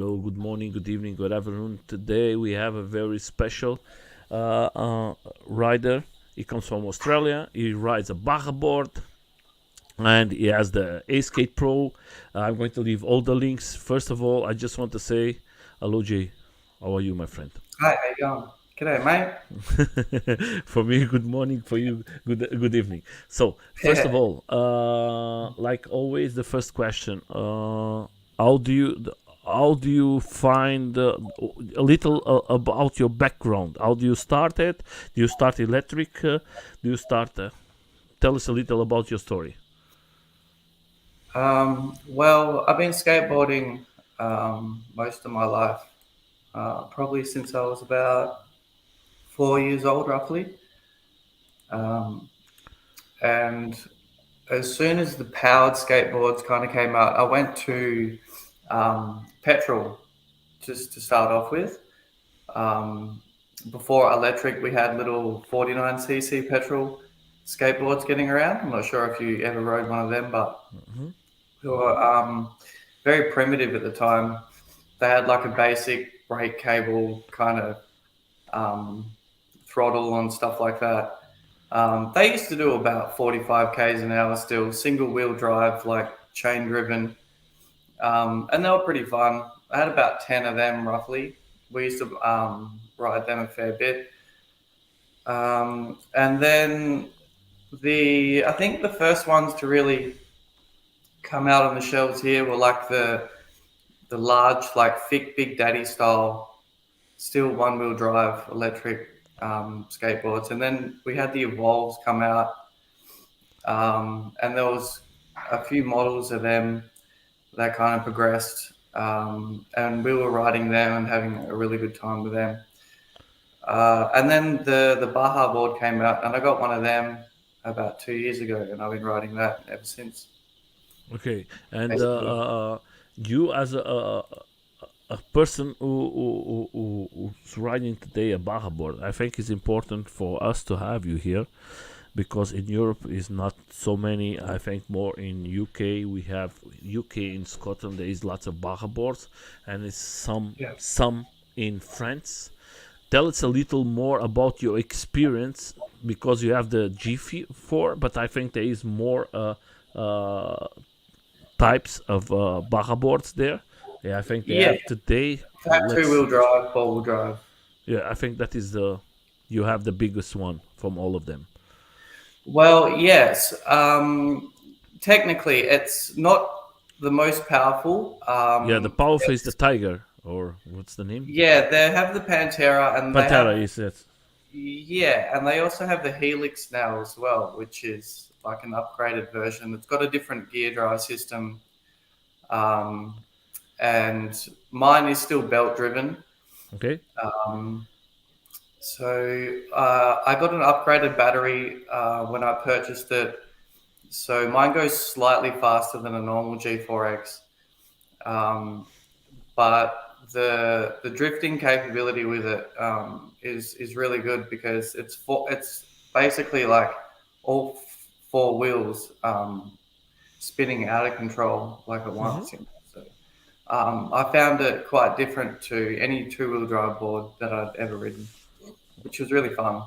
hello, good morning, good evening, good afternoon. Today we have a very special rider. He comes from Australia. He rides a Bajaboard and he has the A Skate Pro. I'm going to leave all the links. First of all, I just want to say hello, Jay. How are you, my friend? Hi, how you going? G'day, mate. For me, good morning. For you, good evening. So, first of Yeah. all, like always, the first question: How do you how do you find a little about your background? How do you start it? Do you start electric? Do you start? Tell us a little about your story. Well, I've been skateboarding most of my life, probably since I was about 4 years old, roughly. Um, and as soon as the powered skateboards kind of came out, I went to petrol just to start off with. Um, Before electric, we had little 49cc petrol skateboards getting around. I'm not sure if you ever rode one of them, but Mhm. who were very primitive at the time. They had like a basic brake cable kind of um, throttle and stuff like that. They used to do about 45 k's an hour still, single wheel drive, like chain driven, and they were pretty fun. I had about 10 of them roughly. We used to ride them a fair bit. And then I think the first ones to really come out on the shelves here were like the large, like thick Big Daddy style, still one wheel drive electric skateboards. And then we had the Evolves come out, and there was a few models of them that kind of progressed. And we were riding them and having a really good time with them. And then the Baja board came out, and I got one of them about 2 years ago, and I've been riding that ever since. Okay, and Basically, you as a person who's riding today a Baja board, I think it's important for us to have you here because in Europe is not so many. I think more in UK. We have UK in Scotland. There is lots of Baja boards, and it's yeah. some in France. Tell us a little more about your experience because you have the G4, but I think there is more uh, types of Baja boards there. Yeah, I think they Yeah, have today. I've had two Let's. wheel drive, four wheel drive. Yeah, I think that is the. You have the biggest one from all of them. Well, yes. Technically, it's not the most powerful. Yeah, the powerful is the Tiger, or what's the name? Yeah, they have the Pantera, and they Pantera have is it? yeah, and they also have the Helix now as well, which is like an upgraded version. It's got a different gear drive system, um, and mine is still belt driven. Okay. Um, I got an upgraded battery when I purchased it. So mine goes slightly faster than a normal G4X, um, but the drifting capability with it is really good because it's basically like all four wheels spinning out of control like at Mm-hmm. once. So I found it quite different to any two-wheel drive board that I'd ever ridden, which was really fun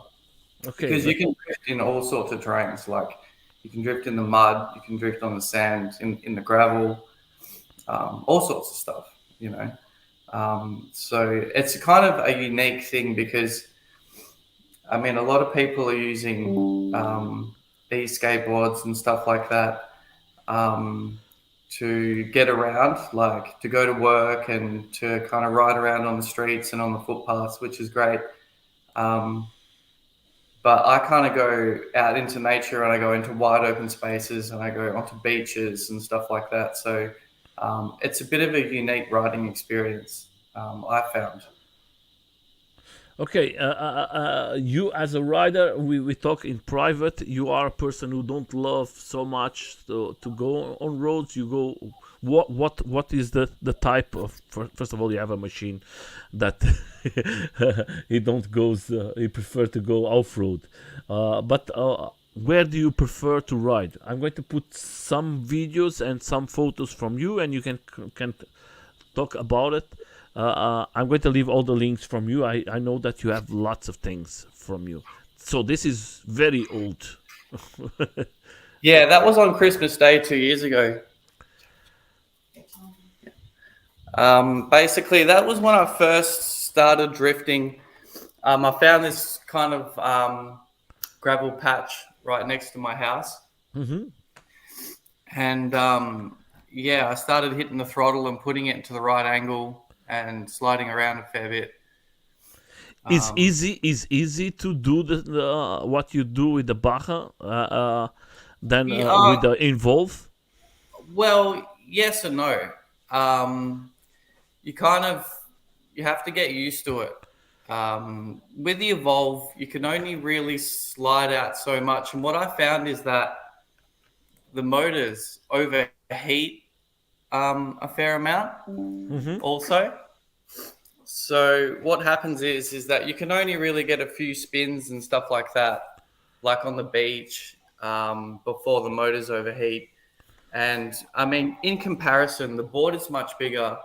Okay, because you but can drift in all sorts of terrains. Like you can drift in the mud, you can drift on the sand, in the gravel, all sorts of stuff. You know, so it's kind of a unique thing because I mean a lot of people are using e-skateboards and stuff like that um, to get around, like to go to work and to kind of ride around on the streets and on the footpaths, which is great. Um, But I kind of go out into nature and I go into wide open spaces and I go onto beaches and stuff like that. So it's a bit of a unique riding experience, I found. okay, you as a rider, we talk in private. You are a person who don't love so much to go on roads. You go. What is the type of? First of all, you have a machine that he don't goes. He prefer to go off road, but. Where do you prefer to ride? I'm going to put some videos and some photos from you, and you can talk about it. I'm going to leave all the links from you. I know that you have lots of things from you. So this is very old. Yeah, that was on Christmas Day 2 years ago. Basically, that was when I first started drifting. I found this kind of gravel patch right next to my house, Hmm. and yeah, I started hitting the throttle and putting it into the right angle and sliding around a fair bit. Um, Is easy to do what you do with the Baja than yeah, with the Involve. well, yes and no. Um, you kind of you have to get used to it. With the Evolve, you can only really slide out so much, and what I found is that the motors overheat a fair amount. Hmm. Also, so what happens is that you can only really get a few spins and stuff like that, like on the beach, before the motors overheat. And I mean, in comparison, the board is much bigger.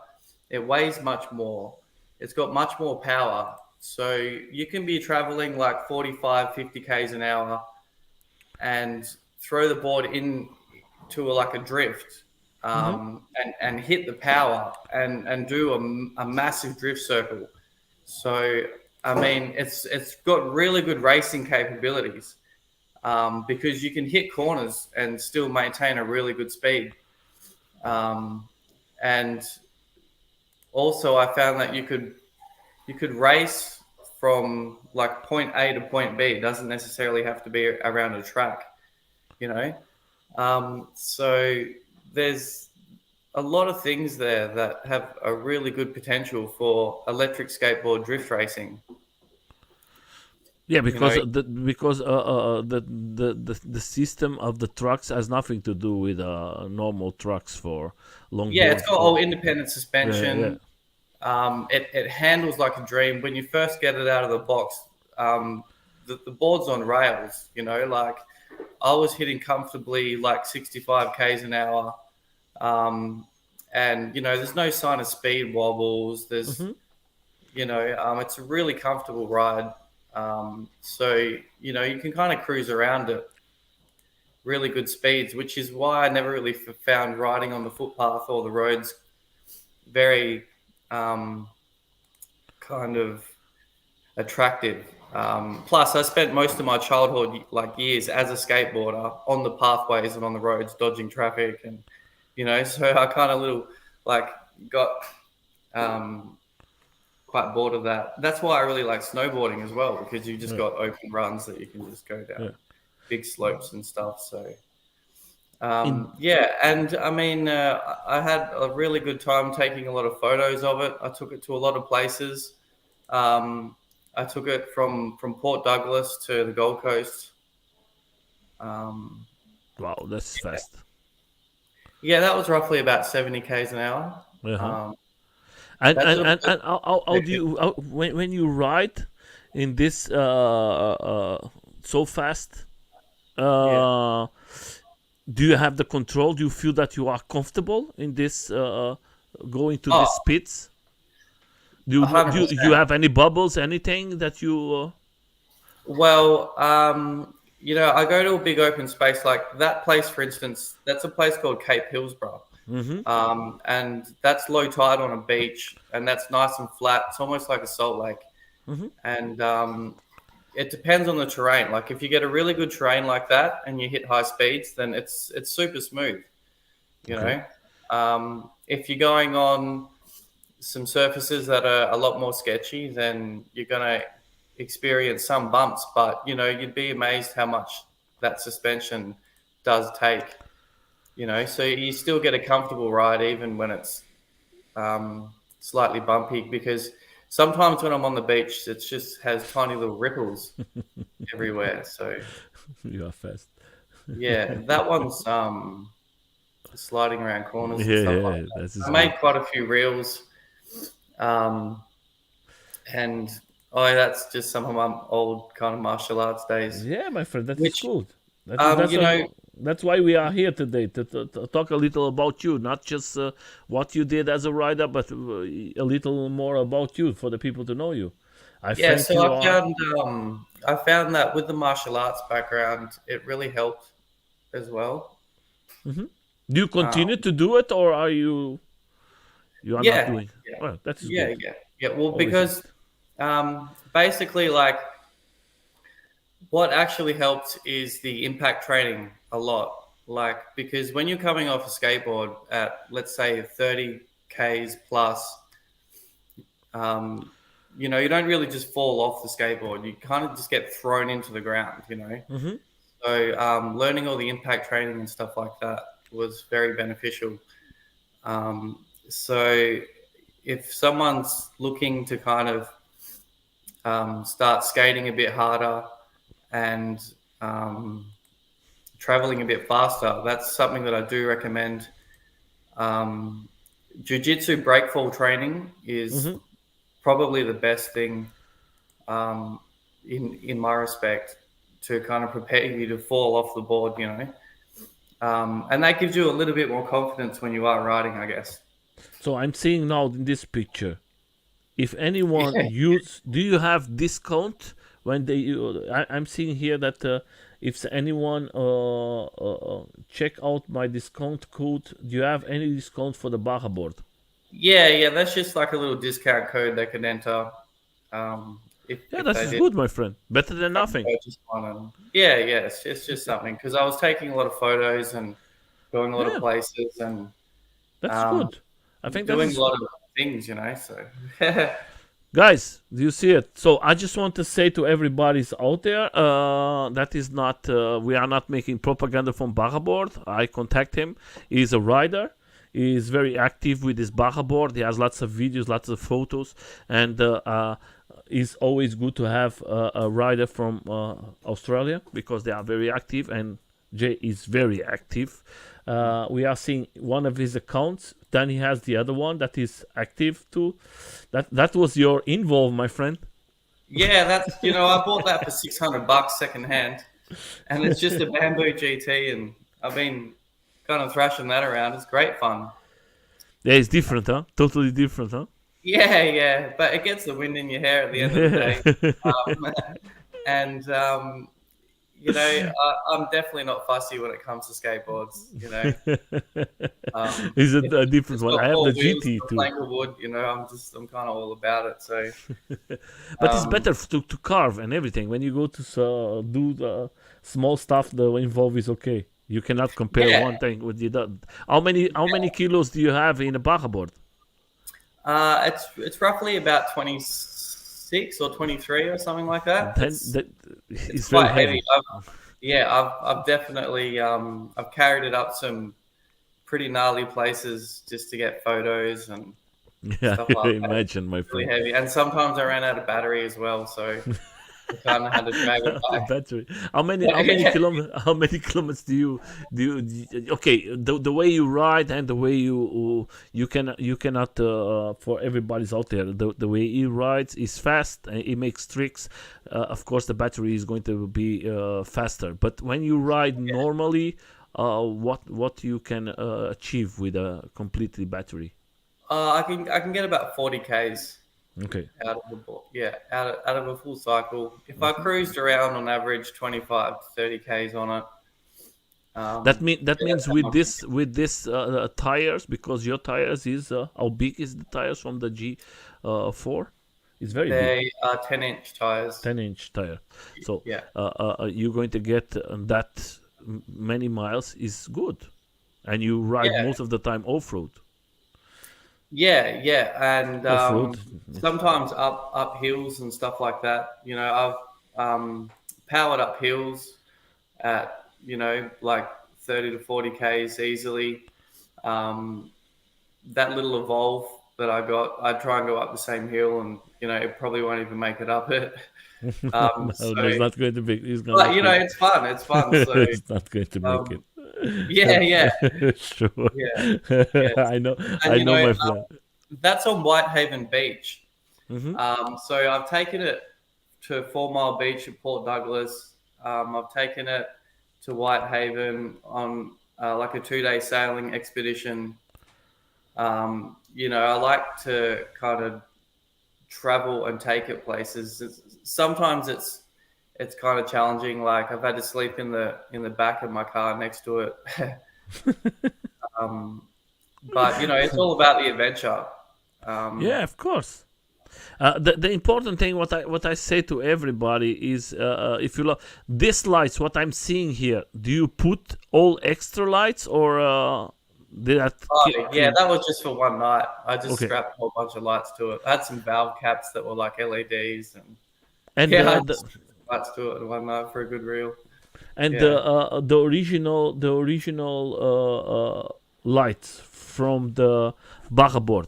It weighs much more. It's got much more power. So you can be traveling like 45, 50 Ks an hour and throw the board in to like a drift, Hmm. and hit the power and do a massive drift circle. So, I mean, it's got really good racing capabilities, because you can hit corners and still maintain a really good speed. Um, and also, I found that you could race from like point A to point B. It doesn't necessarily have to be around a track, you know. So there's a lot of things there that have a really good potential for electric skateboard drift racing. Yeah, You know, because the system of the trucks has nothing to do with normal trucks for yeah, it's longboard. got all independent Yeah, yeah. suspension. It handles like a dream. When you first get it out of the box, the board's on rails. You know, like I was hitting comfortably like 65 k's an hour, um, and there's no sign of speed wobbles. Hmm. It's a really comfortable ride. So you can kind of cruise around at really good speeds, which is why I never really found riding on the footpath or the roads very um, kind of attractive. Plus, I spent most of my childhood, like years, as a skateboarder on the pathways and on the roads, dodging traffic, and so I kind of little like got um, quite bored of that. That's why I really like snowboarding as well, because you just Yeah, got open runs that you can just go yeah. down big slopes and stuff. So In yeah, and I mean, I had a really good time taking a lot of photos of it. I took it to a lot of places. I took it from Port Douglas to the Gold Coast. Um, Wow, that's fast. yeah, that was roughly about 70 k's an hour. Uh-huh. Um, And that's and a and, and how do you when you ride in this so fast? yeah. Uh, do you have the control? Do you feel that you are comfortable in this going to Oh, these speeds? Do you 100%. have any bubbles? Anything that you? Well, I go to a big open space like that place, for instance. That's a place called Cape Hillsborough, Mm-hmm. and that's low tide on a beach, and that's nice and flat. It's almost like a salt lake, Mm-hmm. and it depends on the terrain. Like if you get a really good terrain like that and you hit high speeds, then it's super smooth. You Okay. know, if you're going on some surfaces that are a lot more sketchy, then you're gonna experience some bumps. But you'd be amazed how much that suspension does take. So you still get a comfortable ride even when it's slightly bumpy, because sometimes when I'm on the beach, it just has tiny little ripples everywhere. So You are fast. yeah, that one's sliding around corners and Yeah, stuff like yeah, that. that is I good. made quite a few reels, um, and that's just some of my old kind of martial arts days. Yeah, my friend, that is Which good. That is that's you know, That's why we are here today to talk a little about you, not just what you did as a rider, but a little more about you for the people to know you. I Yeah, think so you are. I found that with the martial arts background, it really helped as well. Hmm. Do you Um, continue to do it, or are you are not yeah, doing? yeah, Well, that is yeah, good. yeah, yeah. Well, Always because good. basically, like what actually helped is the impact training a lot. Like because when you're coming off a skateboard at let's say 30 k's plus, um, you don't really just fall off the skateboard. You kind of just get thrown into the ground. Hmm. So learning all the impact training and stuff like that was very beneficial. So if someone's looking to kind of start skating a bit harder and traveling a bit faster, that's something that I do recommend. Um, Jiu-jitsu breakfall training is Hmm. probably the best thing um, in my respect to kind of prepare you to fall off the board. And that gives you a little bit more confidence when you are riding, I guess. So I'm seeing now in this picture. If anyone use, do you have discount when they? I'm seeing here that if anyone check out my discount code, do you have any discount for the Bajaboard? Yeah, that's just like a little discount code they can enter Yeah, if that they is did good, my friend. Better than nothing. purchase one. And yeah, it's just something because I was taking a lot of photos and going a lot of Yeah, places and that's um, good. I think that doing a is lot of things. So guys, do you see it? So I just want to say to everybody's out there, that is not we are not making propaganda from Bajaboard. I contact him. He's a rider. He is very active with his Bajaboard. He has lots of videos, lots of photos, and it's always good to have a rider from Australia because they are very active, and Jay is very active. We are seeing one of his accounts. Then he has the other one that is active too. That was your involve, my friend. yeah, that's I bought that for $600 secondhand, and it's just a bamboo GT, and I've been kind of thrashing that around. It's great fun. Yeah, it's different, huh? Totally different, huh? Yeah, but it gets the wind in your hair at the end of the Yeah. day. And I'm definitely not fussy when it comes to skateboards. It's If a different it's one. got I have the four wheels GT and a too, plank of wood, I'm kind of all about it. So, but it's um, better to carve and everything. When you go to do the small stuff, the involve is okay. You cannot compare yeah, one thing with the other. How many kilos do you have in a Baja board? it's roughly about 26 or 23 or something like that. Then It's that it's is very quite heavy. heavy. I've definitely I've carried it up some pretty gnarly places just to get photos and Yeah, stuff like that. imagine, my Really friend. heavy, and sometimes I ran out of battery as well, so I kind of had to drag it The back. battery. How many kilometers okay, the way you ride and the way you cannot for everybody's out there, the way he rides is fast and he makes tricks. Of course the battery is going to be faster, but when you ride normally, what you can achieve with a completely battery. I can get about 40 k's Okay. out of the board. Yeah, out of a full cycle. If I cruised around on average 25 to 30 k's on it, That yeah, means with this tires, because your tires is how big is the tires from the G4? It's very big, they are 10-inch tires. 10-inch tire. So Yeah, you're going to get that many miles is good, and you ride yeah, most of the time off road. and Off road. sometimes up hills and stuff like that. I've powered up hills at like 30 to 40 k's easily. Um, that little Evolve that I got, I try and go up the same hill, and it probably won't even make it up it. No, So, that's not going to be. It's but not going. it's fun. It's fun. So, It's not going to make it. um, yeah, Sure. yeah, yeah. I know. And I know, my friend. that's on Whitehaven Beach. Hmm. So I've taken it to 4 Mile Beach at Port Douglas. I've taken it to Whitehaven on like a 2-day sailing expedition. I like to kind of travel and take it places. Sometimes it's kind of challenging. Like I've had to sleep in the back of my car next to it. But it's all about the adventure. Yeah, of course. The important thing, what I say to everybody is, if you look these lights, what I'm seeing here, do you put all extra lights or that? Yeah, that was just for one night. I just Okay. strapped a whole bunch of lights to it. I had some valve caps that were like LEDs, and And I just strapped lights to it in one night for a good reel. the original lights from the Bajaboard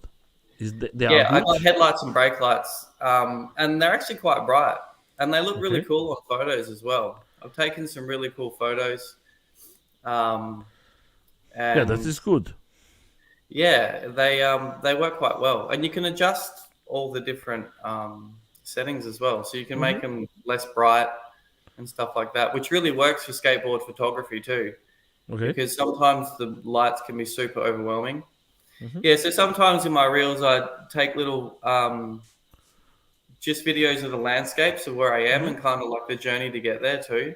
they are I good. got headlights and brake lights, and they're actually quite bright, and they look really Okay. cool on photos as well. I've taken some really cool photos, Yeah, that and is good. they work quite well, and you can adjust all the different settings as well, so you can make them less bright and stuff like that, which really works for skateboard photography too, Okay. because sometimes the lights can be super overwhelming. Mhm. Yeah, so sometimes in my reels I take little just videos of the landscapes of where I am and kind of like the journey to get there too.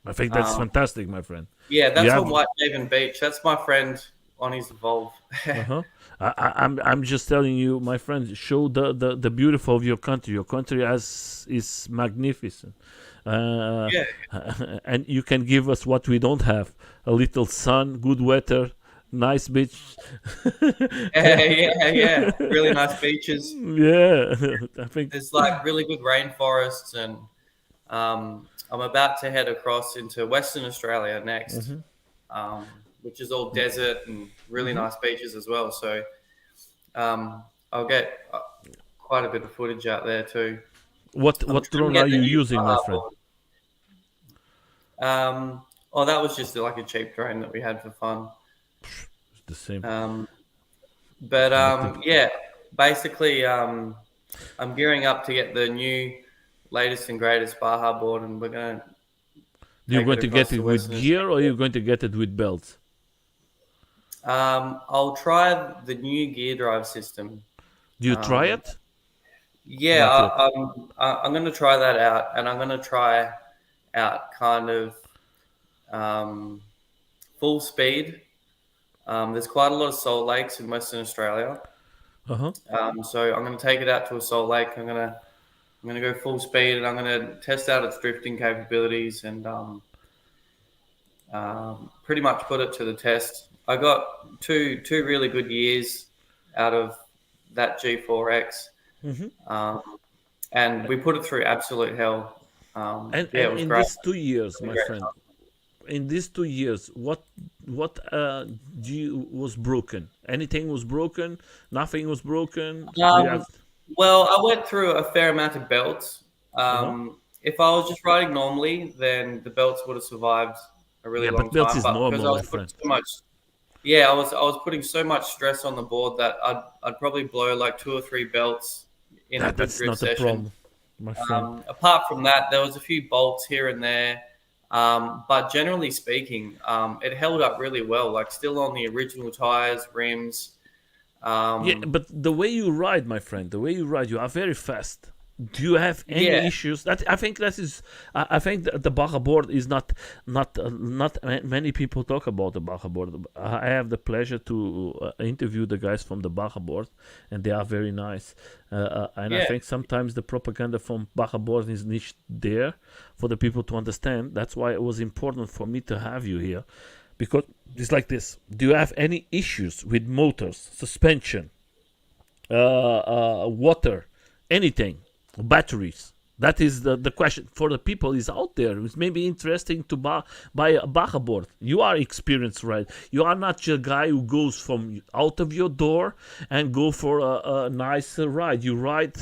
I think that's Um, fantastic, my friend. yeah, You that's have on Whitehaven Beach. That's my friend on his Evolve. uh-huh. I'm just telling you, my friend, show the beautiful of your country. Your country is magnificent. Yeah, And you can give us what we don't have: a little sun, good weather, nice beach. yeah. Really nice beaches. Yeah, I think. There's like really good rainforests, and I'm about to head across into Western Australia next, which is all desert and really nice beaches as well. So I'll get quite a bit of footage out there too. What I'm trying to drone get are the you new using, my friend? Bajaboard. That was just like a cheap drone that we had for fun. It's the same. But yeah, basically, I'm gearing up to get the new latest and greatest Bajaboard, and we're going to. You're going to get across it to with Western gear, or Australia. you're going to get it with belts? I'll try the new gear drive system. Do you try Um, it? Yeah, Not yet. I'm going to try that out, and I'm going to try out kind of um, full speed. There's quite a lot of salt lakes in Western Australia, Uh-huh. so I'm going to take it out to a salt lake. I'm going to go full speed, and I'm going to test out its drifting capabilities and pretty much put it to the test. I got two really good years out of that G4X. And we put it through absolute hell. And It was in great. these 2 years, my Great friend, in these 2 years, what was broken? Anything was broken? Nothing was broken? Do you have? Well, I went through a fair amount of belts. Uh-huh. If I was just riding normally, then the belts would have survived a really Yeah, long but belts time. is But because normal, I my was putting friend. so much, yeah, I was putting so much stress on the board that I'd probably blow like 2 or 3 belts in a good That's drift not a session. problem, my friend. Apart from that, there was a few bolts here and there, but generally speaking, it held up really well. Like still on the original tires, rims. Yeah, Um, but the way you ride, my friend, the way you ride, you are very fast. Do you have any yeah, issues? That I think that is. I think the Bajaboard is not many people talk about the Bajaboard. I have the pleasure to interview the guys from the Bajaboard, and they are very nice. And I yeah, think sometimes the propaganda from Bajaboard is not there for the people to understand. That's why it was important for me to have you here, because it's like this. Do you have any issues with motors, suspension, water, anything, batteries? That is the question for the people is out there. It's maybe interesting to buy a Bajaboard. You are experienced, right? You are not just a guy who goes from out of your door and go for a nice ride. You ride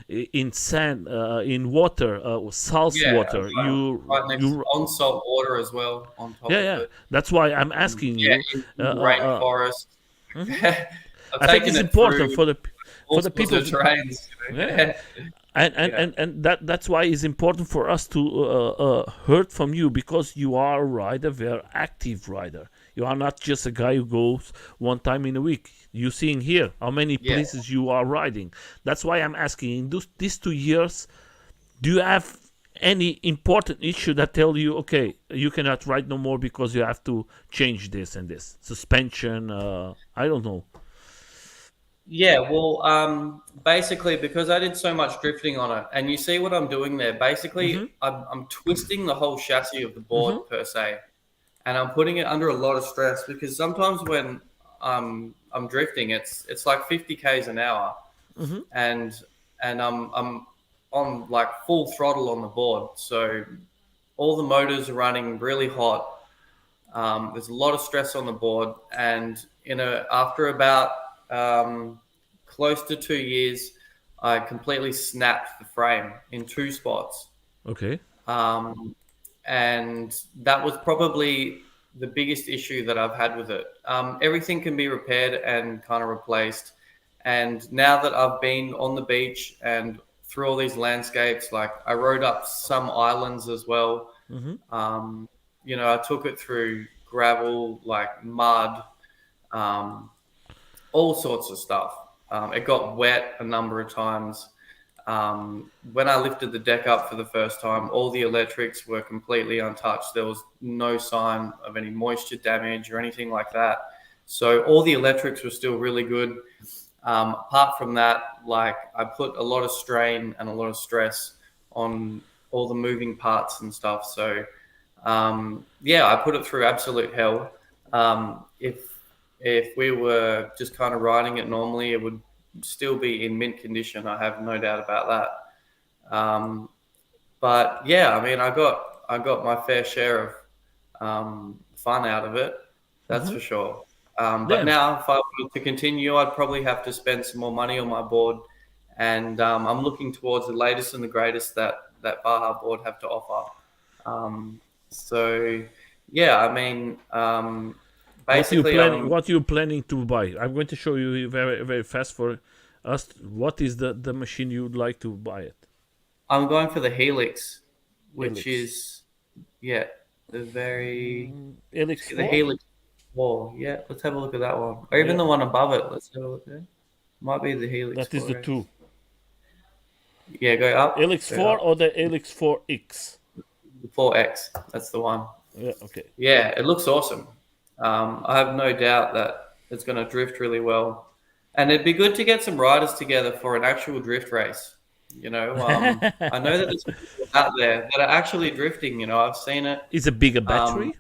in sand, in water, salt yeah. water. Right next to You on salt water as well on top yeah, of yeah. it. That's why I'm asking Yeah, you. in the rainforest. I've I think taken it's it important through for all the sorts people. of terrains. Yeah. And that's why it's important for us to hear from you, because you are a rider, very active rider. You are not just a guy who goes one time in a week. You seeing here how many Yeah. places you are riding. That's why I'm asking, in these 2 years, do you have any important issue that tell you, okay, you cannot ride no more because you have to change this and this suspension? I don't know. Yeah, well, basically, because I did so much drifting on it, and you see what I'm doing there. Mm-hmm. Basically, I'm twisting the whole chassis of the Mm-hmm. board per se, and I'm putting it under a lot of stress because sometimes when I'm drifting, it's like 50 k's an hour, Mm-hmm. and I'm on like full throttle on the board, so all the motors are running really hot. There's a lot of stress on the board, and after about close to 2 years, I completely snapped the frame in two spots, Okay. and that was probably the biggest issue that I've had with it. Everything can be repaired and kind of replaced, and now that I've been on the beach and through all these landscapes, like I rode up some islands as well. Mm-hmm. I took it through gravel, like mud, um, all sorts of stuff. It got wet a number of times. When I lifted the deck up for the first time, all the electrics were completely untouched. There was no sign of any moisture damage or anything like that. So all the electrics were still really good. Apart from that, like I put a lot of strain and a lot of stress on all the moving parts and stuff. So I put it through absolute hell. If we were just kind of riding it normally, it would still be in mint condition. I have no doubt about that. But yeah, I mean, I got my fair share of fun out of it. That's Mm-hmm. for sure. But Yeah. now, if I were to continue, I'd probably have to spend some more money on my board, and I'm looking towards the latest and the greatest that Bajaboard have to offer. So yeah, I mean, basically, What you planning to buy? I'm going to show you very very fast for us. What is the machine you would like to buy it? I'm going for the Helix, which Helix. is yeah, the very Helix the 4. Helix 4. Yeah, let's have a look at that one, or even Yeah, the one above it. Let's have a look there. Might be the Helix that is the 4X. 2. Yeah, go up, Helix go 4 up. or the Helix 4X? The 4X. That's the one. Yeah. Okay. Yeah, it looks awesome. I have no doubt that it's going to drift really well, and it'd be good to get some riders together for an actual drift race. I know that there's people out there that are actually drifting. I've seen it. Is a bigger Um, battery?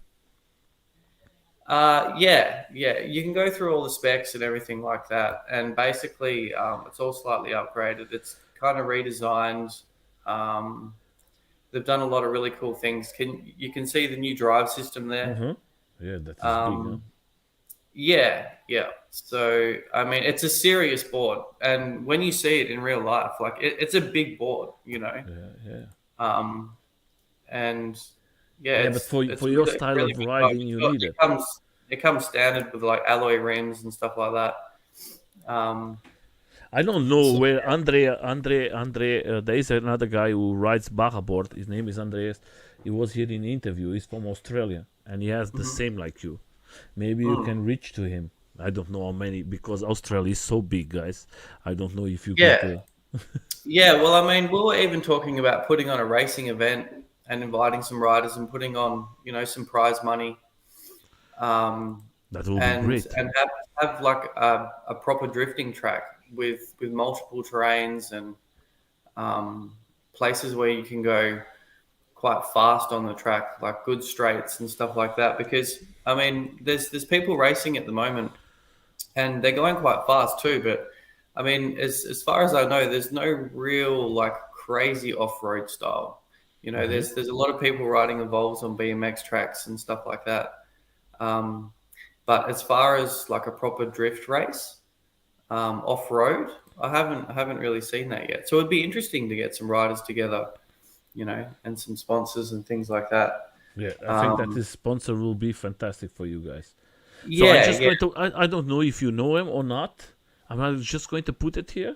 yeah. You can go through all the specs and everything like that, and basically, it's all slightly upgraded. It's kind of redesigned. Um, they've done a lot of really cool things. You can see the new drive system there. Mm-hmm. Yeah, that is big, huh? Um, yeah. So I mean, it's a serious board, and when you see it in real life, like it's a big board, Yeah, yeah. Um, and yeah, Yeah, but it's for your really style really of big boat. riding, you need It it. comes standard with like alloy rims and stuff like that. Um, I don't know so where Andre. There is another guy who rides Bajaboard. His name is Andreas. He was here in the interview. He's from Australia, and he has the mhm. same like you. Maybe you Mm. can reach to him. I don't know how many, because Australia is so big, guys. I don't know if you get Yeah, yeah. Well, I mean, we were even talking about putting on a racing event and inviting some riders and putting on, some prize money, um, that will be and great. and have like a proper drifting track with multiple terrains and places where you can go quite fast on the track, like good straights and stuff like that. Because I mean, there's people racing at the moment, and they're going quite fast too. But I mean, as far as I know, there's no real like crazy off road style. Hmm. There's a lot of people riding evolves on BMX tracks and stuff like that. Um, but as far as like a proper drift race off road, I haven't really seen that yet. So it'd be interesting to get some riders together, and some sponsors and things like that. Yeah, I think that Um, this sponsor will be fantastic for you guys. So I'm yeah, just yeah. going to. I don't know if you know him or not. I'm just going to put it here.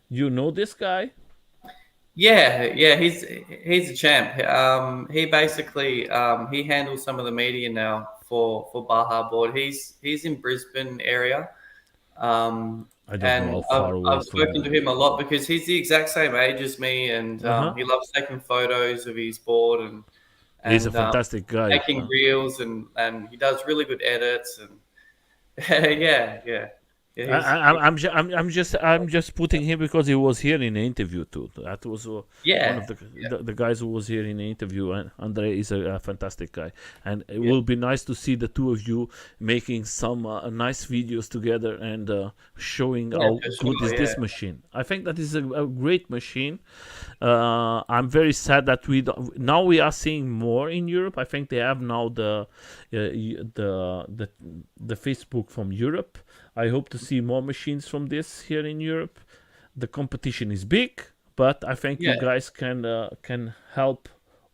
You know this guy? Yeah, he's a champ. He basically he handles some of the media now for Bajaboard. He's in Brisbane area, I don't know how and far away I've from spoken to him a lot because he's the exact same age as me, and uh-huh. he loves taking photos of his board and He's a and fantastic guy. making reels, and he does really good edits, and yeah. I, I'm just putting him because he was here in the interview too. That was one Yeah, of the guys who was here in the interview, and Andre is a fantastic guy, and it yeah, will be nice to see the two of you making some nice videos together and showing yeah, how for good is sure, yeah. this machine. I think that is a great machine. I'm very sad that now we are seeing more in Europe. I think they have now the Facebook from Europe. I hope to see more machines from this here in Europe. The competition is big, but I think you Yeah. guys can help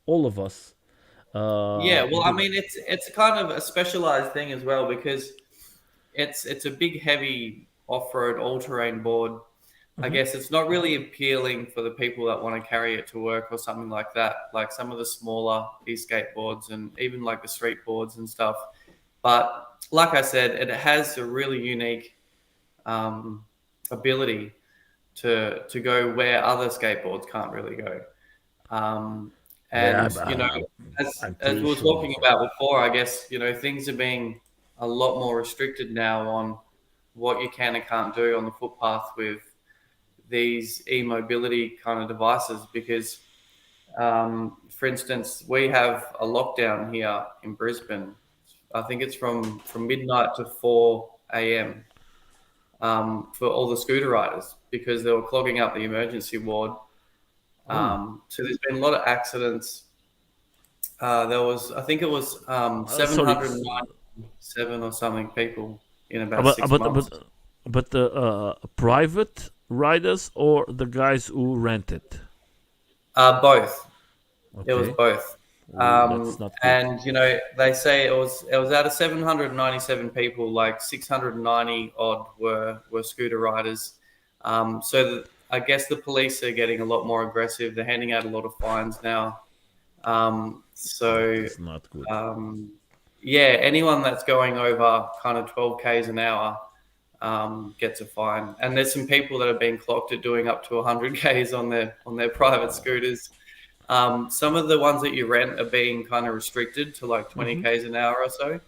all of us. Yeah, well, I Do mean, it's kind of a specialized thing as well because it's a big, heavy off-road all-terrain board. I Mhm. guess it's not really appealing for the people that want to carry it to work or something like that, like some of the smaller e-skateboards and even like the street boards and stuff. But like I said, it has a really unique ability to go where other skateboards can't really go. Um, Yeah, and you know, I'm as pretty we were sure. talking about before, I guess things are being a lot more restricted now on what you can and can't do on the footpath with these e-mobility kind of devices. Because, for instance, we have a lockdown here in Brisbane. I think it's from midnight to 4 a.m. For all the scooter riders because they were clogging up the emergency ward. Oh, So there's been a lot of accidents. There was, I think it was sorry. 797 or something people in about But 6 months. the private riders or the guys who rent it? Both. It was Okay. both. Oh, that's not good. And they say it was out of 797 people, like 690 odd were scooter riders. I guess the police are getting a lot more aggressive. They're handing out a lot of fines now. That So is not good. um, yeah, anyone that's going over kind of 12 k's an hour gets a fine. And there's some people that have been clocked at doing up to 100 k's on their private scooters. Some of the ones that you rent are being kind of restricted to like 20 Hmm. k's an hour or so.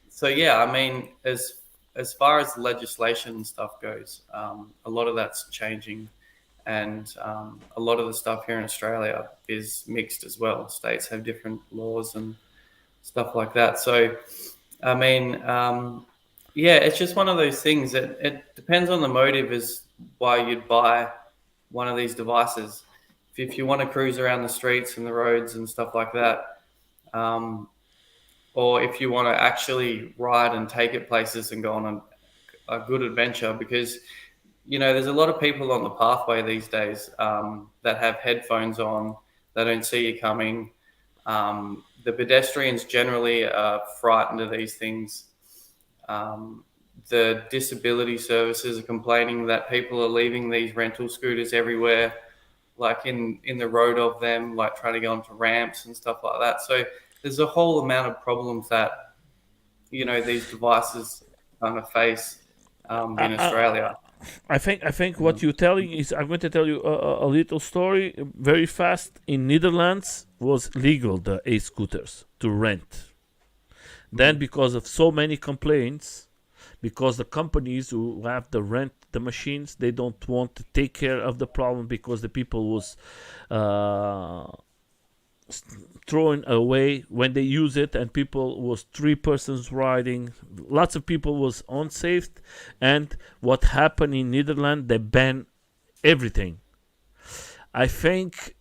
So yeah, I mean, as far as legislation and stuff goes, a lot of that's changing, and a lot of the stuff here in Australia is mixed as well. States have different laws and stuff like that. So, I mean, yeah, it's just one of those things that it depends on the motive as why you'd buy one of these devices. If you want to cruise around the streets and the roads and stuff like that, um, or if you want to actually ride and take it places and go on a good adventure, because there's a lot of people on the pathway these days that have headphones on. They don't see you coming. The pedestrians generally are frightened of these things. Um, the disability services are complaining that people are leaving these rental scooters everywhere, like in the road of them, like trying to go onto ramps and stuff like that. So there's a whole amount of problems that these devices kind of face I, in I, Australia. I think what you're telling is I'm going to tell you a little story very fast. In Netherlands was legal the e-scooters to rent. Then Mm. because of so many complaints, because the companies who have the rent the machines they don't want to take care of the problem because the people was uh, thrown away when they use it and people was three persons riding, lots of people was unsafe. And what happened in Netherlands, they banned everything. I think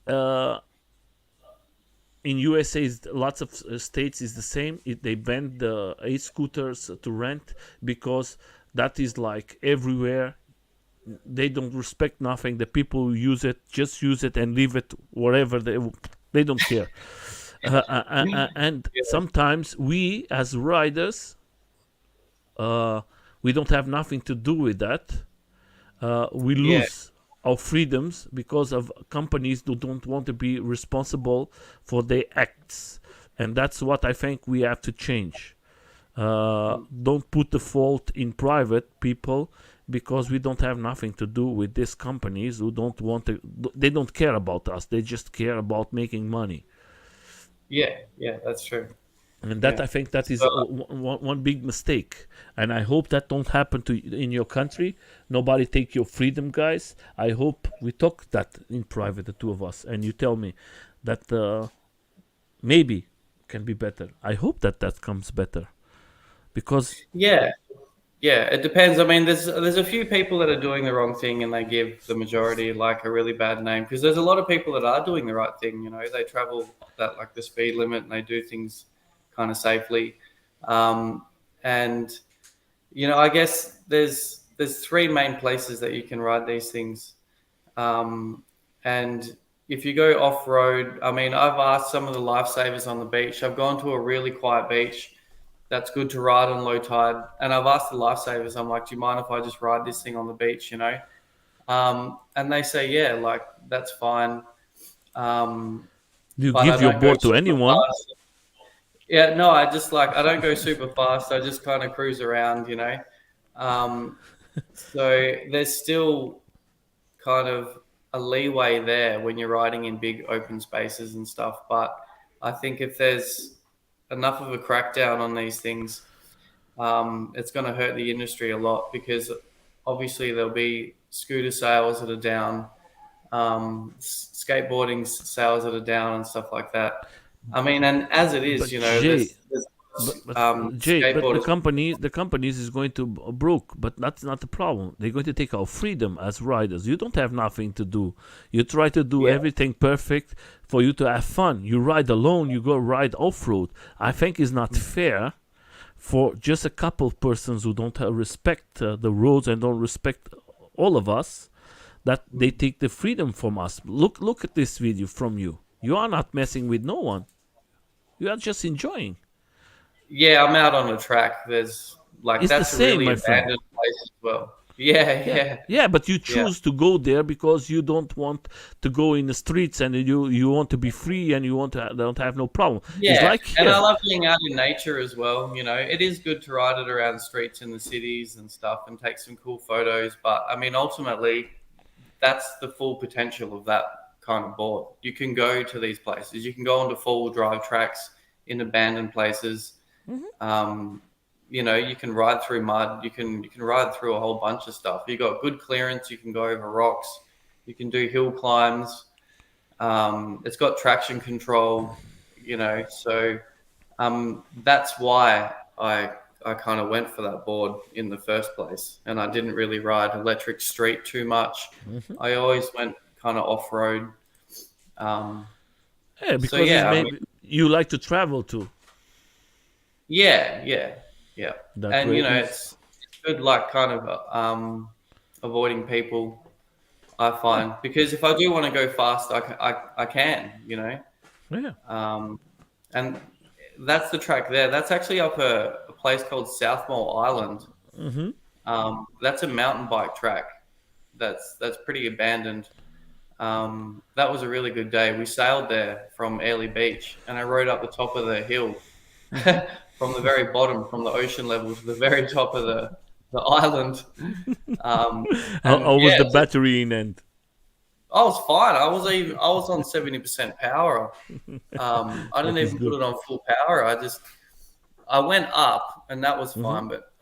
in USA lots of states is the same. They banned the e-scooters to rent because that is like everywhere. They don't respect nothing. The people who use it just use it and leave it wherever they don't care. And Yeah, sometimes we as riders, uh, we don't have nothing to do with that. We yeah, lose our freedoms because of companies who don't want to be responsible for their acts, and that's what I think we have to change. Don't put the fault in private people, because we don't have nothing to do with these companies who don't want to. They don't care about us. They just care about making money. Yeah, yeah, that's true. And that, Yeah. I think, that is So, one big mistake, and I hope that don't happen to in your country. Nobody take your freedom, guys. I hope we talk that in private, the two of us, and you tell me that maybe can be better. I hope that that comes better, because yeah, yeah, it depends. I mean, there's a few people that are doing the wrong thing and they give the majority like a really bad name, because there's a lot of people that are doing the right thing. You know, they travel that like the speed limit and they do things kind of safely. Um, and you know, I guess there's three main places that you can ride these things. And if you go off road, I mean, I've asked some of the lifesavers on the beach. I've gone to a really quiet beach that's good to ride on low tide. And I've asked the lifesavers, I'm like, do you mind if I just ride this thing on the beach, you know? And they say, yeah, like that's fine. Um, you but I give your don't go board to super anyone. fast. Yeah, no, I just like, I don't go super fast. I just kind of cruise around, you know? Um, so there's still kind of a leeway there when you're riding in big open spaces and stuff. But I think if there's enough of a crackdown on these things, it's going to hurt the industry a lot, because obviously there'll be scooter sales that are down, skateboarding sales that are down, and stuff like that. I mean, and as it is, But you know, Jay, there's Jay, but skateboarders. the companies is going to broke, but that's not the problem. They're going to take our freedom as riders. You don't have nothing to do. You try to do Yeah, everything perfect for you to have fun. You ride alone. You go ride off road. I think it's not fair for just a couple persons who don't respect the roads and don't respect all of us, that they take the freedom from us. Look at this video from you. You are not messing with no one. You are just enjoying. yeah, I'm out on the track. There's like It's the that's a same, really my friend. abandoned place as well. Yeah, Yeah, yeah, yeah, but you yeah. choose to go there because you don't want to go in the streets, and you want to be free, and you want to don't have no problem. It's Yeah, like and I here. love being out in nature as well. You know, it is good to ride it around the streets in the cities and stuff and take some cool photos. But I mean, ultimately, that's the full potential of that kind of board. You can go to these places. You can go onto four-wheel drive tracks in abandoned places. Mhm. Um, you know, you can ride through mud. You can ride through a whole bunch of stuff. You got good clearance. You can go over rocks. You can do hill climbs. It's got traction control. You know, so that's why I kind of went for that board in the first place, and I didn't really ride electric street too much. Mhm. I always went kind of off road. Um, Yeah, so because it's yeah, I mean, maybe you like to travel too. yeah, yeah, yeah, That and way you know, is it's good like kind of avoiding people. I yeah, find, because if I do want to go fast, I can, you know. yeah. Um, and that's the track there. That's actually up a place called Southmore Island. Hmm. That's a mountain bike track. That's pretty abandoned. That was a really good day. We sailed there from Airlie Beach, and I rode up the top of the hill from the very bottom, from the ocean level to the very top of the island. And How was yeah, the battery in end? I was fine. I was on 70% power. I That didn't is even put good. it on full power. I went up and that was Hmm. fine, but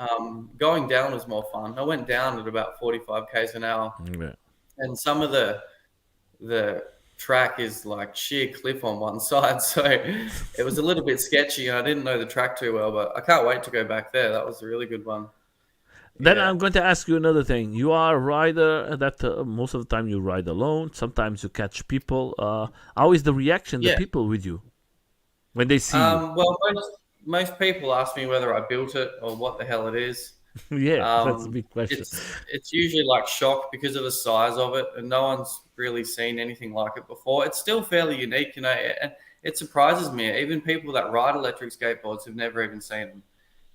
going down was more fun. I went down at about 45 k's an hour, Yeah. and some of the track is like sheer cliff on one side, so it was a little bit sketchy, and I didn't know the track too well. But I can't wait to go back there. That was a really good one. Then Yeah, I'm going to ask you another thing. You are a rider that most of the time you ride alone. Sometimes you catch people. How is the reaction, the yeah. people with you when they see you? Well, most people ask me whether I built it or what the hell it is. Yeah, that's a Um, big question. it's usually like shock because of the size of it, and no one's really seen anything like it before. It's still fairly unique, you know, and it surprises me. Even people that ride electric skateboards have never even seen them.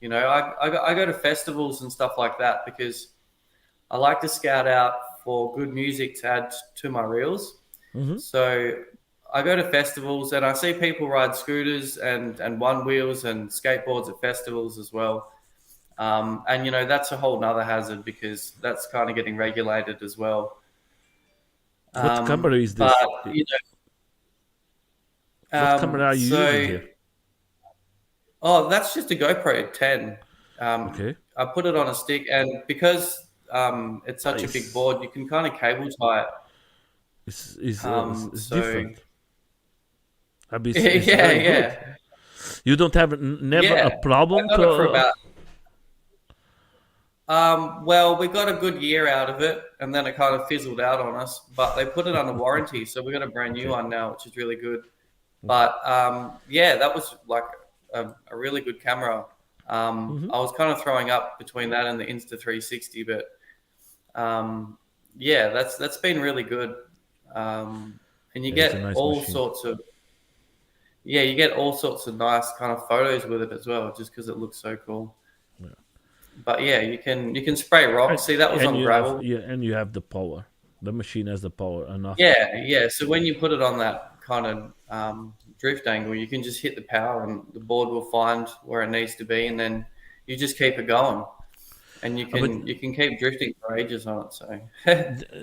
You know, I go to festivals and stuff like that because I like to scout out for good music to add to my reels. Mm-hmm. So I go to festivals and I see people ride scooters and one wheels and skateboards at festivals as well. And you know, that's a whole nother hazard because that's kind of getting regulated as well. What camera is But this? you What know, camera are you using so here? oh, that's just a GoPro 10. Okay. I put it on a stick, and because it's such a big Nice. board, you can kind of cable tie it. It's So different. I mean, it's yeah, very good. yeah, You don't have never a yeah. I problem got it for to. about. Well, we got a good year out of it, and then it kind of fizzled out on us. But they put it under warranty, so we got a brand new Okay. one now, which is really good. But yeah, that was like a really good camera. Mm-hmm. I was kind of throwing up between that and the Insta 360, but yeah, that's been really good. And you Yeah, it's a get nice all machine. sorts of you get all sorts of nice kind of photos with it as well, just because it looks so cool. Yeah. But yeah, you can spray rocks. See, that was And on you have gravel. and you have the power. The machine has the power enough. Yeah, yeah. So when you put it on that kind of drift angle, you can just hit the power, and the board will find where it needs to be, and then you just keep it going, and But you can keep drifting for ages on it. So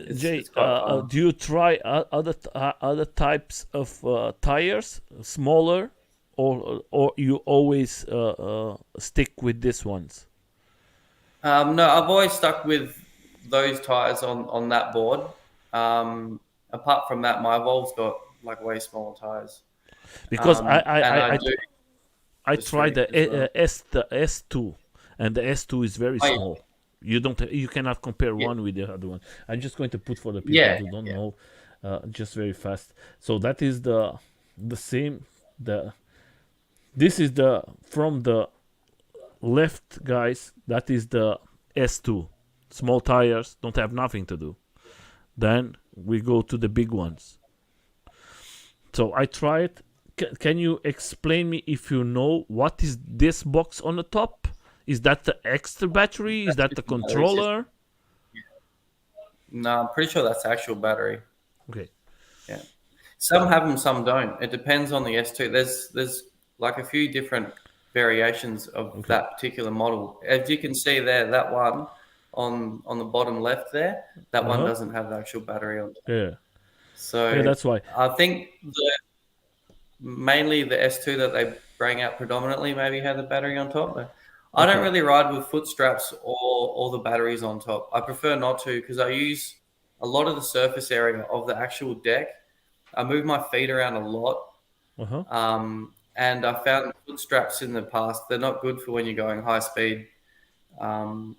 it's Jay, it's quite fun. do you try other types of tires, smaller, or you always stick with these ones? No, I've always stuck with those tires on that board. Apart from that, my Vol's got like way smaller tires, Because and I do I the tried street as well. the S2, and the S2 is very Oh, small. You cannot compare yeah, one with the other one. I'm just going to put for the people yeah, who don't yeah, know, just very fast. So that is the same. The This is the from the left, guys. That is the S2. Small tires don't have nothing to do. Then we go to the big ones. So I tried. Can you explain me if you know what is this box on the top? Is that the extra battery? Is that's that the just the battery system. controller? No, I'm pretty sure that's the actual battery. Okay. Yeah. Some have them, some don't. It depends on the S2. There's like a few different variations of Okay. that particular model. As you can see there, that one on the bottom left there, that Uh one huh. doesn't have the actual battery on. Yeah. Yeah. So That's why. I think mainly the S2 that they bring out predominantly maybe have the battery on top. But I don't Okay. really ride with foot straps or the batteries on top. I prefer not to because I use a lot of the surface area of the actual deck. I move my feet around a lot. Uh huh. And I found foot straps in the past, they're not good for when you're going high speed. Um,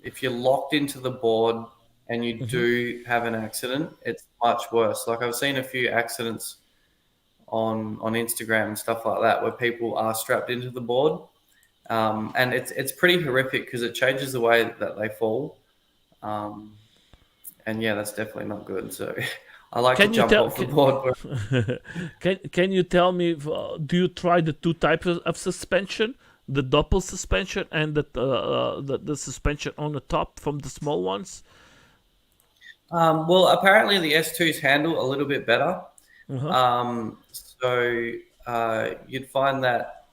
if you're locked into the board and you Mm-hmm. do have an accident, it's much worse. Like I've seen a few accidents on Instagram and stuff like that where people are strapped into the board. And it's pretty horrific because it changes the way that they fall. Um, and yeah, that's definitely not good. So I like to Can you jump tell? off the board. Can you tell me? Do you try the two types of suspension? The double suspension and the suspension on the top from the small ones. Well, apparently the S2s handle a little bit better. Uh huh. So you'd find that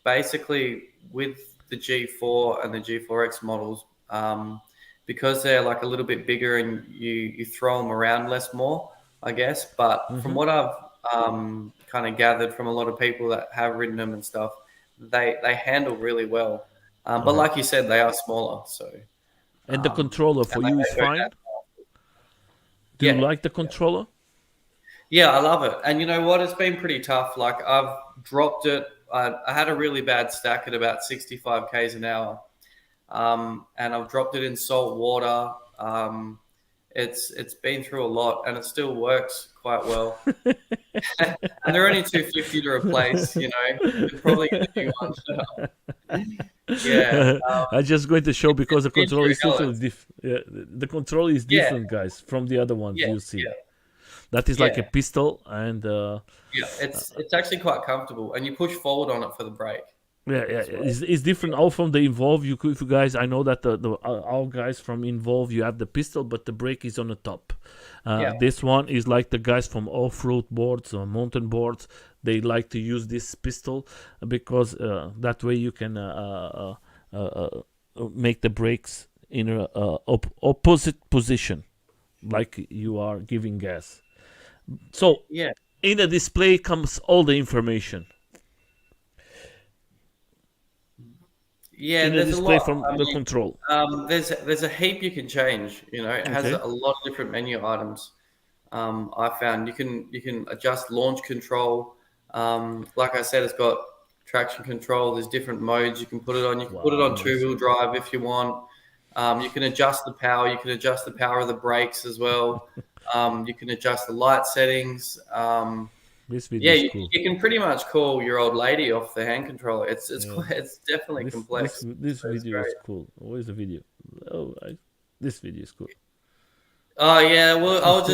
basically with the G4 and the G4X models, because they're like a little bit bigger and you throw them around less more, I guess. But from Mm-hmm. what I've kind of gathered from a lot of people that have ridden them and stuff, they handle really well. But Okay. like you said, they are smaller. So And the controller and for you is they go fine. down. Do you Yeah, like the controller? yeah, I love it. And you know what? It's been pretty tough. Like I've dropped it. I had a really bad stack at about 65 k's an hour, and I've dropped it in salt water. It's been through a lot, and it still works quite well. And they're only 250 to replace. You know, they're probably get a new one. Yeah, I'm just going to show because the it's been control through is hell. totally different. Yeah, the control is Yeah, different, guys, from the other ones yeah, you see. yeah, That is like a yeah, pistol, and yeah. It's actually quite comfortable, and you push forward on it for the brake. Yeah, yeah, as well. it's different all from the Involve. If you guys, I know that our guys from Involve, you have the pistol, but the brake is on the top. Yeah. This one is like the guys from off-road boards or mountain boards. They like to use this pistol because that way you can make the brakes in a opposite position, like you are giving gas. So Yeah. in the display comes all the information. Yeah, In the there's a display lot. from I the mean, control. there's a heap you can change. You know, it has Okay. a lot of different menu items. I found you can adjust launch control. Like I said, it's got traction control. There's different modes you can put it on. You can put it Wow, on nice. two-wheel drive if you want. You can adjust the power. You can adjust the power of the brakes as well. You can adjust the light settings. This video Yeah, is cool. you can pretty much call your old lady off the hand controller. It's Yeah. it's definitely complex. This So it's video great. is cool. Where's the video? Oh, this video is cool. Oh yeah, well I was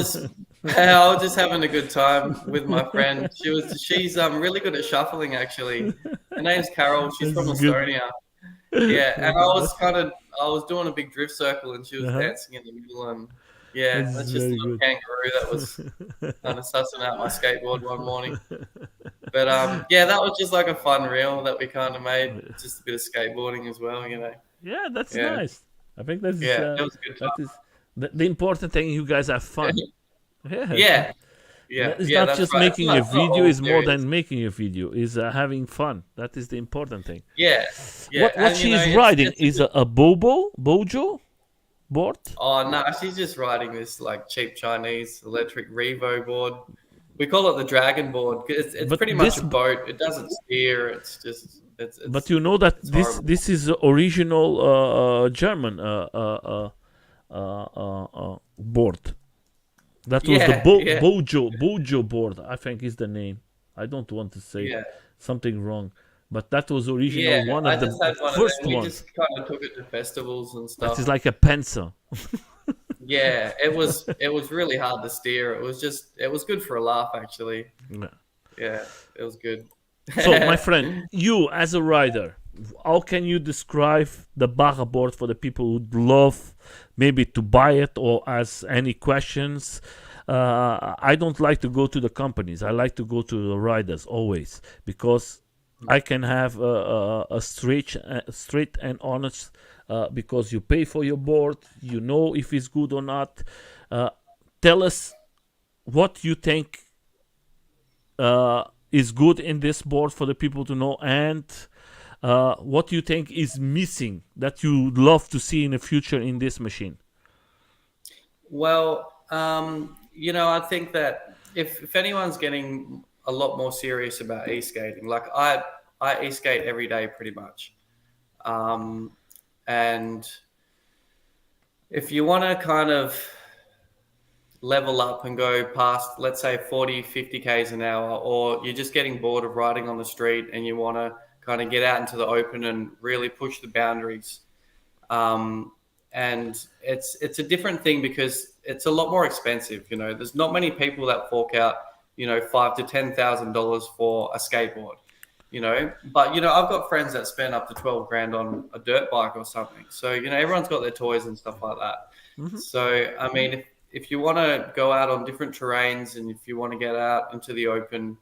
just having a good time with my friend. She's really good at shuffling actually. Her name's Carol. She's This from is good. Estonia. Yeah, and I was doing a big drift circle and she was Uh-huh. dancing in the middle and yeah, This is that's just a very little good. kangaroo that was kind of sussing out my skateboard one morning. But yeah, that was just like a fun reel that we kind of made, just a bit of skateboarding as well, you know. Yeah, that's Yeah, nice. I think that is yeah, it was a good that time. is the important thing. You guys have fun. Yeah, Yeah, yeah, it's yeah, not that's just right. making a It's not video. all It's more serious. than making a video. Is having fun. That is the important thing. Yeah, yeah, What and she is it's riding is a bojo board. oh no, she's just riding this like cheap Chinese electric Revo board. We call it the Dragon board. It's But pretty much a boat. It doesn't steer. It's just but you know that it's horrible. this is the original German board. That was the Yeah, yeah, bojo board. I think is the name. I don't want to say yeah, something wrong, but that was yeah. original one I of the just had one of them. first We ones. just kind of took it to festivals and That is stuff. like a pencil. Yeah, it was really hard to steer. It was good for a laugh actually. Yeah. Yeah, it was good. So, my friend, you as a rider, how can you describe the Bajaboard for the people who'd love maybe to buy it or as any questions? I don't like to go to the companies. I like to go to the riders always because I can have a straight and honest because you pay for your board, you know if it's good or not. Tell us what you think is good in this board for the people to know, and what you think is missing that you love to see in the future in this machine. Well, you know, I think that if anyone's getting a lot more serious about e-skating, like I e-skate every day pretty much. And if you want to kind of level up and go past, let's say 40, 50 Ks an hour, or you're just getting bored of riding on the street and you want to kind of get out into the open and really push the boundaries. And it's a different thing because it's a lot more expensive. You know, there's not many people that fork out, you know, $5,000 to $10,000 for a skateboard. You know, but you know, I've got friends that spend up to 12 grand on a dirt bike or something. So you know, everyone's got their toys and stuff like that. Mm-hmm. So I mean, if you want to go out on different terrains and if you want to get out into the open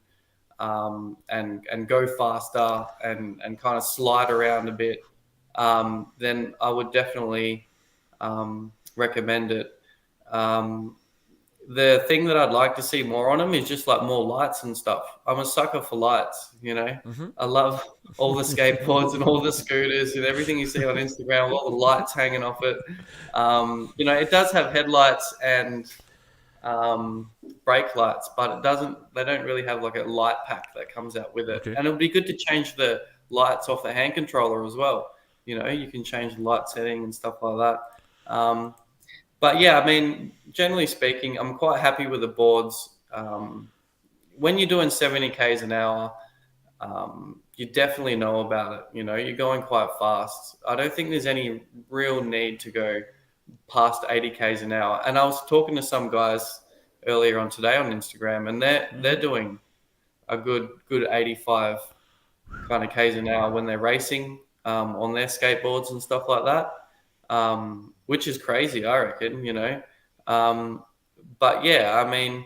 and go faster and kind of slide around a bit, then I would definitely recommend it. The thing that I'd like to see more on them is just like more lights and stuff. I'm a sucker for lights, you know. Mm-hmm. I love all the skateboards and all the scooters and everything you see on Instagram, all the lights hanging off it. You know, it does have headlights and brake lights, but they don't really have like a light pack that comes out with it. Okay. And it would be good to change the lights off the hand controller as well. You know, you can change the light setting and stuff like that. But yeah, I mean, generally speaking, I'm quite happy with the boards. When you're doing 70 Ks an hour, you definitely know about it. You know, you're going quite fast. I don't think there's any real need to go past 80 Ks an hour. And I was talking to some guys earlier on today on Instagram, and they're doing a good 85 kind of k's an hour when they're racing on their skateboards and stuff like that, which is crazy, I reckon, you know. But yeah, I mean,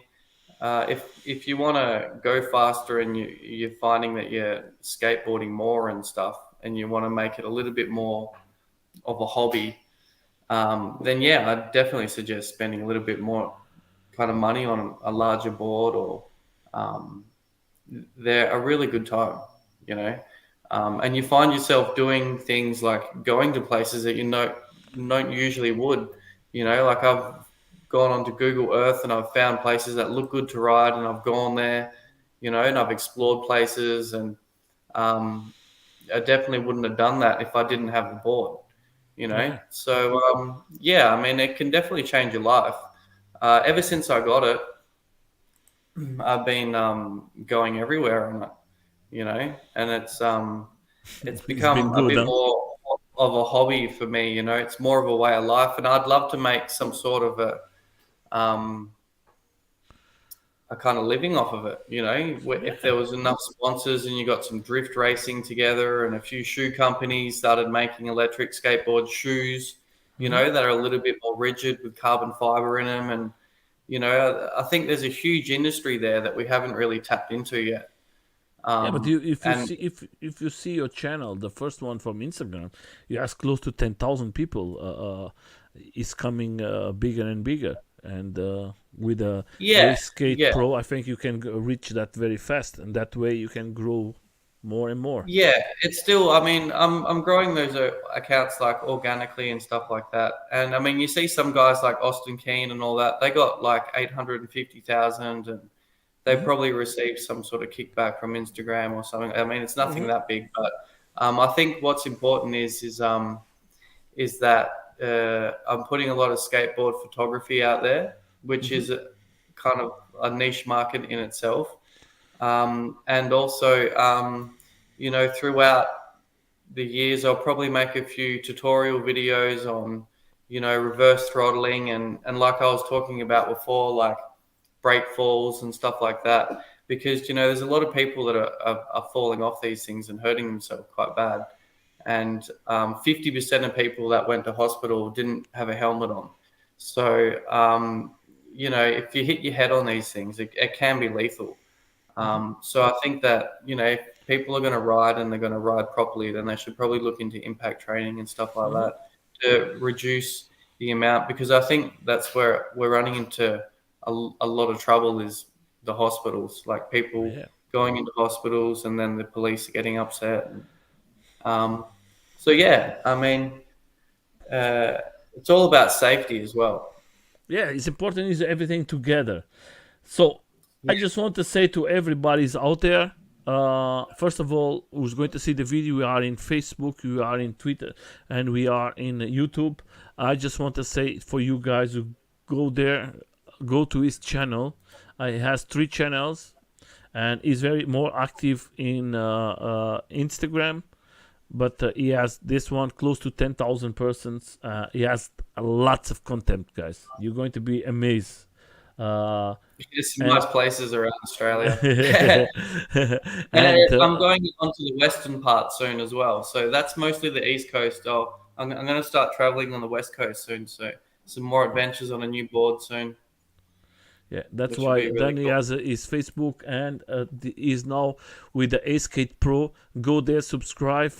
if you want to go faster and you're finding that you're skateboarding more and stuff, and you want to make it a little bit more of a hobby, then yeah, I'd definitely suggest spending a little bit more kind of money on a larger board, or they're a really good time, you know. And you find yourself doing things like going to places that you don't usually would, you know. Like I've gone onto Google Earth and I've found places that look good to ride, and I've gone there, you know, and I've explored places, and I definitely wouldn't have done that if I didn't have the board, you know. Yeah. So yeah, I mean, it can definitely change your life. Ever since I got it, I've been going everywhere on it, you know, and it's It's been become a good, bit huh? more of a hobby for me, you know. It's more of a way of life, and I'd love to make some sort of um, a kind of living off of it, you know. If there was enough sponsors and you got some drift racing together, and a few shoe companies started making electric skateboard shoes, you Mhm. know, that are a little bit more rigid with carbon fiber in them, and you know, I think there's a huge industry there that we haven't really tapped into yet. Yeah, but if you And see if you see your channel, the first one from Instagram, you has close to 10,000 people. Is coming bigger and bigger, and with yeah, a Skate yeah, Pro, I think you can reach that very fast, and that way you can grow more and more. yeah, it's still. I mean, I'm growing those accounts like organically and stuff like that. And I mean, you see some guys like Austin Keane and all that. They got like 850,000, and they Hmm. probably received some sort of kickback from Instagram or something. I mean, it's nothing Hmm. that big, but I think what's important is that I'm putting a lot of skateboard photography out there, which Hmm. is kind of a niche market in itself. And also, you know, throughout the years, I'll probably make a few tutorial videos on, you know, reverse throttling, and like I was talking about before, like break falls and stuff like that. Because, you know, there's a lot of people that are falling off these things and hurting themselves quite bad. And 50% of people that went to hospital didn't have a helmet on. So, you know, if you hit your head on these things, it can be lethal. Hmm. So I think that, you know, if people are going to ride and they're going to ride properly, then they should probably look into impact training and stuff like Hmm. that to reduce the amount, because I think that's where we're running into a lot of trouble, is the hospitals, like people Yeah. going into hospitals and then the police are getting upset. Um, so yeah, I mean, uh, it's all about safety as well. Yeah, it's important is everything together. So Yeah, I just want to say to everybody's out there, first of all, who's going to see the video, we are in Facebook, we are in Twitter, and we are in YouTube. I just want to say for you guys who go there, go to his channel. He has 3 channels, and he's very more active in Instagram. But he has this one close to 10,000 persons. He has lots of content, guys. You're going to be amazed. Uh, there's some and nice places around Australia. And and I'm going onto the western part soon as well. So that's mostly the east coast. I'm going to start traveling on the west coast soon. So some more adventures on a new board soon, yeah, that's which should be why really then he cool. has his Facebook, and he's now with the A Skate Pro. Go there, subscribe.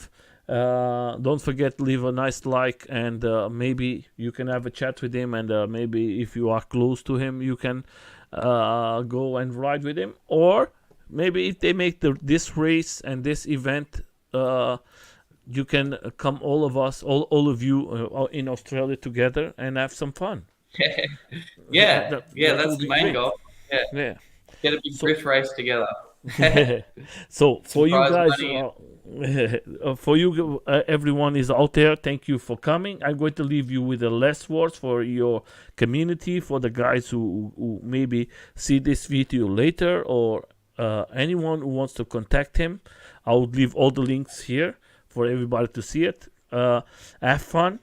Don't forget, leave a nice like, and maybe you can have a chat with him, and maybe if you are close to him, you can go and ride with him, or maybe if they make this race and this event. You can come, all of us, all of you in Australia together and have some fun. Yeah, yeah, That that's will the be main great. goal. Yeah, Yeah. get a big So drift race together. so Some for you prize guys, money. for you, everyone is out there. Thank you for coming. I'm going to leave you with the last words for your community, for the guys who maybe see this video later, or anyone who wants to contact him. I will leave all the links here for everybody to see it. Have fun.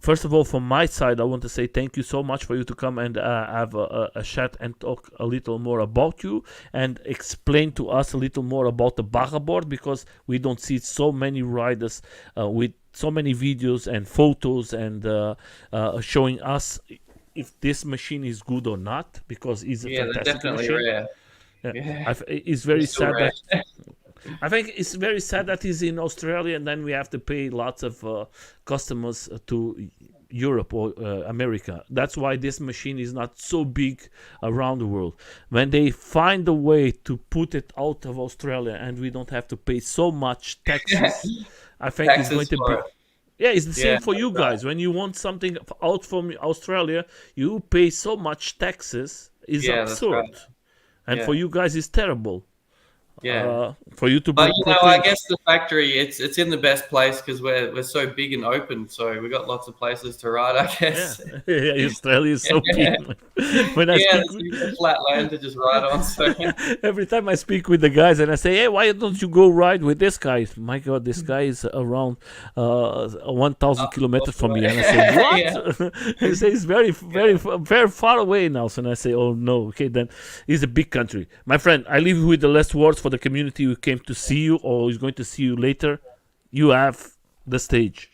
first of all, from my side, I want to say thank you so much for you to come and have a chat and talk a little more about you and explain to us a little more about the Bajaboard, because we don't see so many riders with so many videos and photos and showing us if this machine is good or not, because it's a Yeah, they're fantastic definitely machine. rare. Yeah. Yeah, It's they're very still sad rare. that I think it's very sad that he's in Australia, and then we have to pay lots of customers to Europe or America. That's why this machine is not so big around the world. When they find a way to put it out of Australia and we don't have to pay so much taxes, I think it's going Taxes to for be. it. Yeah, it's the Yeah, same for you that's right. guys. When you want something out from Australia, you pay so much taxes. It's Yeah, that's absurd. right. And for Yeah, you guys, it's terrible. yeah. For you to But I proclaim. guess the factory it's in the best place because we're so big and open. So we got lots of places to ride, I Yeah, guess. yeah, Australia is so Yeah, big. When I yeah. speak, There's a flat land to just ride on. So every time I speak with the guys and I say, "Hey, why don't you go ride with this guy?" My God, this guy is around 1,000 kilometers from me, and I say, yeah, "What?" He says it's very far away now. So and I say, "Oh no, okay, then it's a big country." My friend, I leave you with the last words for the community who came to see you or is going to see you later. You have the stage.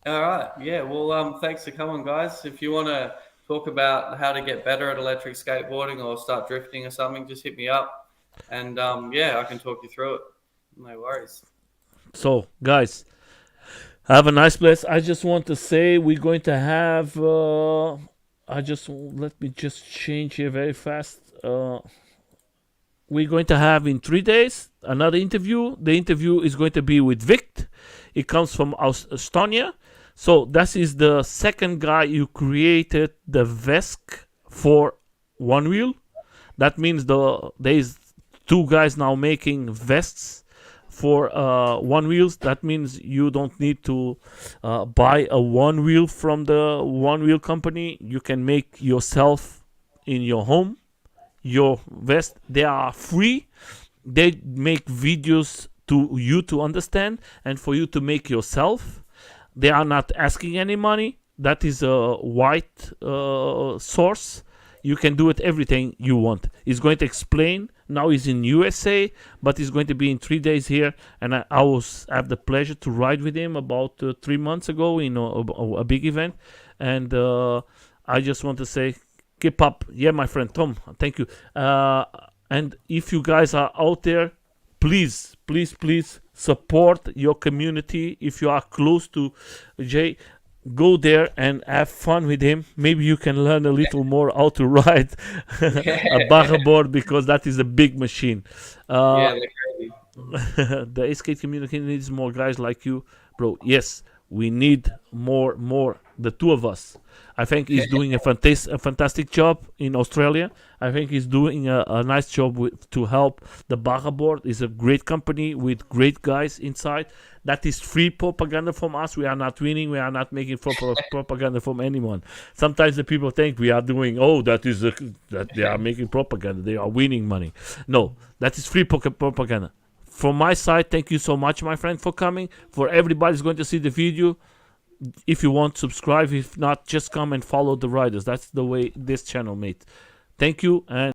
all right. Yeah. Well, thanks for coming, guys. If you want to talk about how to get better at electric skateboarding or start drifting or something, just hit me up, and yeah, I can talk you through it. No worries. So, guys, have a nice place. I just want to say we're going to have. Let me just change here very fast. We're going to have in 3 days another interview. The interview is going to be with Vic. It comes from Estonia. So that is the second guy who created the Vesk for one wheel. That means there's two guys now making vests for one wheels. That means you don't need to buy a one wheel from the one wheel company. You can make yourself in your home your vest. They are free. They make videos to you to understand and for you to make yourself. They are not asking any money. That is a white source. You can do it everything you want. He's going to explain. Now he's in USA, but he's going to be in 3 days here. And I have the pleasure to ride with him about 3 months ago in a big event. And I just want to say, keep up. Yeah, my friend Tom, thank you. And if you guys are out there, please support your community. If you are close to Jay, go there and have fun with him. Maybe you can learn a little more how to ride a Bajaboard, because that is a big machine. Yeah, they're crazy. The skate community needs more guys like you, bro. Yes, we need more. The two of us. I think he's doing a fantastic job in Australia. I think he's doing a nice job to help the Bajaboard. It's a great company with great guys inside. That is free propaganda from us. We are not winning. We are not making propaganda from anyone. Sometimes the people think we are doing, that they are making propaganda. They are winning money. No, that is free propaganda. From my side, thank you so much, my friend, for coming. For everybody's going to see the video. If you want, subscribe. If not, just come and follow the riders. That's the way this channel made. Thank you, and